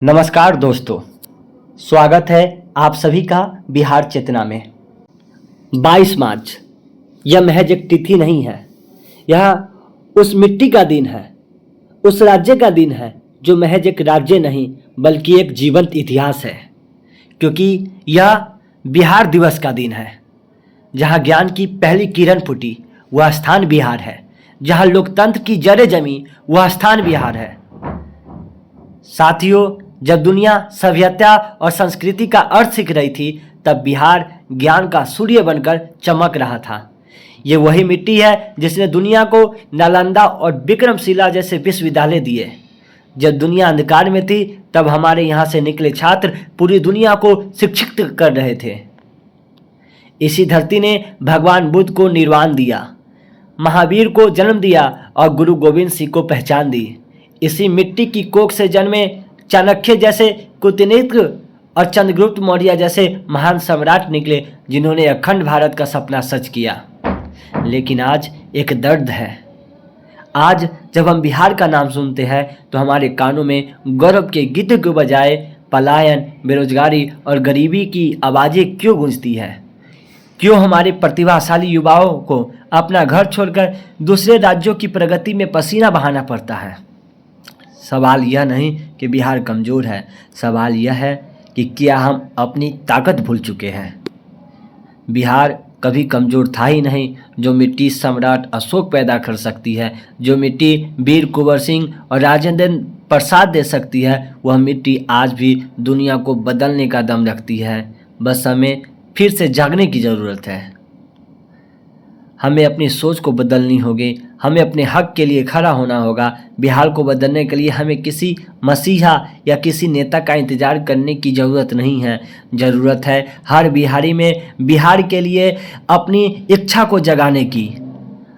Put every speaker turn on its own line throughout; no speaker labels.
नमस्कार दोस्तों, स्वागत है आप सभी का बिहार चेतना में। 22 मार्च यह महज एक तिथि नहीं है, यह उस मिट्टी का दिन है, उस राज्य का दिन है जो महज एक राज्य नहीं बल्कि एक जीवंत इतिहास है। क्योंकि यह बिहार दिवस का दिन है, जहाँ ज्ञान की पहली किरण फूटी, वह स्थान बिहार है। जहाँ लोकतंत्र की जड़ें जमी, वह स्थान बिहार है। साथियों, जब दुनिया सभ्यता और संस्कृति का अर्थ सीख रही थी, तब बिहार ज्ञान का सूर्य बनकर चमक रहा था। ये वही मिट्टी है जिसने दुनिया को नालंदा और विक्रमशिला जैसे विश्वविद्यालय दिए। जब दुनिया अंधकार में थी, तब हमारे यहाँ से निकले छात्र पूरी दुनिया को शिक्षित कर रहे थे। इसी धरती ने भगवान बुद्ध को निर्वाण दिया, महावीर को जन्म दिया और गुरु गोविंद सिंह को पहचान दी। इसी मिट्टी की कोख से जन्मे चाणक्य जैसे कूटनीतिज्ञ और चंद्रगुप्त मौर्य जैसे महान सम्राट निकले, जिन्होंने अखंड भारत का सपना सच किया। लेकिन आज एक दर्द है। आज जब हम बिहार का नाम सुनते हैं तो हमारे कानों में गौरव के गीतों के बजाय पलायन, बेरोजगारी और गरीबी की आवाज़ें क्यों गूंजती है? क्यों हमारे प्रतिभाशाली युवाओं को अपना घर छोड़कर दूसरे राज्यों की प्रगति में पसीना बहाना पड़ता है? सवाल यह नहीं कि बिहार कमज़ोर है, सवाल यह है कि क्या हम अपनी ताकत भूल चुके हैं। बिहार कभी कमज़ोर था ही नहीं। जो मिट्टी सम्राट अशोक पैदा कर सकती है, जो मिट्टी वीर कुंवर सिंह और राजेंद्र प्रसाद दे सकती है, वह मिट्टी आज भी दुनिया को बदलने का दम रखती है। बस हमें फिर से जागने की ज़रूरत है। हमें अपनी सोच को बदलनी होगी, हमें अपने हक के लिए खड़ा होना होगा। बिहार को बदलने के लिए हमें किसी मसीहा या किसी नेता का इंतज़ार करने की ज़रूरत नहीं है। ज़रूरत है हर बिहारी में बिहार के लिए अपनी इच्छा को जगाने की।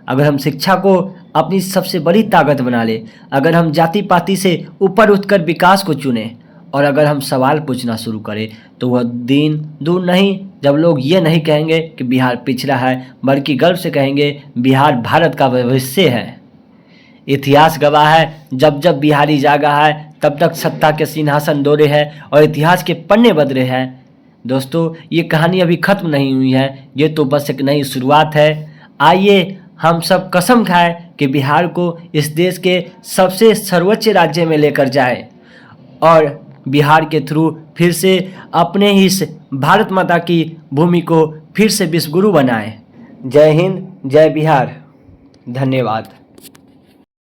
अगर हम शिक्षा को अपनी सबसे बड़ी ताकत बना ले, अगर हम जाति पाति से ऊपर उठकर विकास को चुनें और अगर हम सवाल पूछना शुरू करें, तो वह दिन दूर नहीं जब लोग ये नहीं कहेंगे कि बिहार पिछड़ा है, बल्कि गर्व से कहेंगे बिहार भारत का भविष्य है। इतिहास गवाह है, जब जब बिहारी जागा है तब तक सत्ता के सिंहासन दौड़े हैं और इतिहास के पन्ने बदले हैं। दोस्तों, ये कहानी अभी खत्म नहीं हुई है, ये तो बस एक नई शुरुआत है। आइए हम सब कसम खाएं कि बिहार को इस देश के सबसे सर्वोच्च राज्य में लेकर जाए और बिहार के थ्रू फिर से अपने ही इस भारत माता की भूमि को फिर से विश्वगुरु बनाए। जय हिंद, जय बिहार। धन्यवाद।